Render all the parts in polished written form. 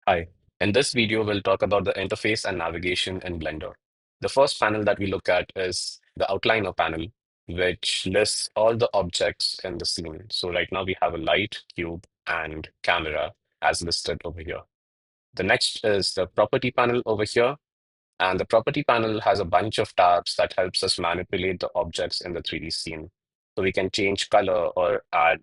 Hi. In this video, we'll talk about the interface and navigation in Blender. The first panel that we look at is the outliner panel, which lists all the objects in the scene. So right now we have a light, cube, and camera as listed over here. The next is the property panel over here, and the property panel has a bunch of tabs that helps us manipulate the objects in the 3D scene. So we can change color or add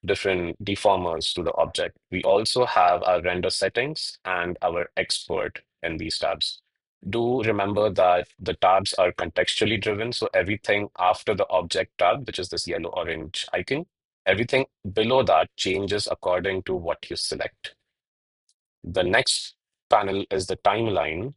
different deformers to the object. We also have our render settings and our export in these tabs. Do remember that the tabs are contextually driven. So everything after the object tab, which is this yellow-orange icon, everything below that changes according to what you select. The next panel is the timeline,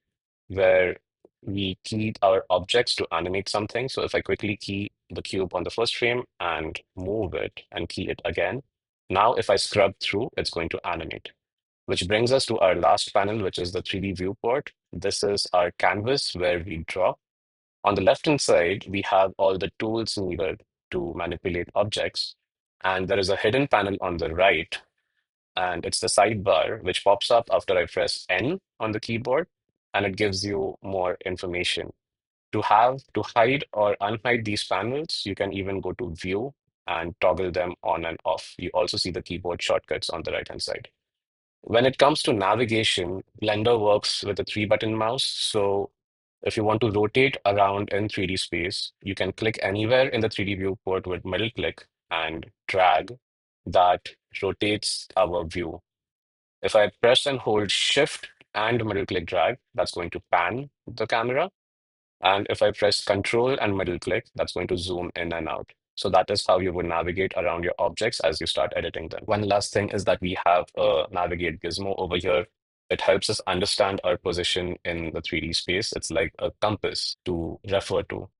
where we key our objects to animate something. So if I quickly key the cube on the first frame and move it and key it again, now if I scrub through, it's going to animate. Which brings us to our last panel, which is the 3D viewport. This is our canvas where we draw. On the left-hand side, we have all the tools needed to manipulate objects. And there is a hidden panel on the right, and it's the sidebar which pops up after I press N on the keyboard, and it gives you more information. To hide or unhide these panels, you can even go to View and toggle them on and off. You also see the keyboard shortcuts on the right-hand side. When it comes to navigation, Blender works with a three-button mouse. So if you want to rotate around in 3D space, you can click anywhere in the 3D viewport with middle click and drag. That rotates our view. If I press and hold Shift and middle click drag, that's going to pan the camera. And if I press Control and middle click, that's going to zoom in and out. So that is how you would navigate around your objects as you start editing them. One last thing is that we have a navigate gizmo over here. It helps us understand our position in the 3D space. It's like a compass to refer to.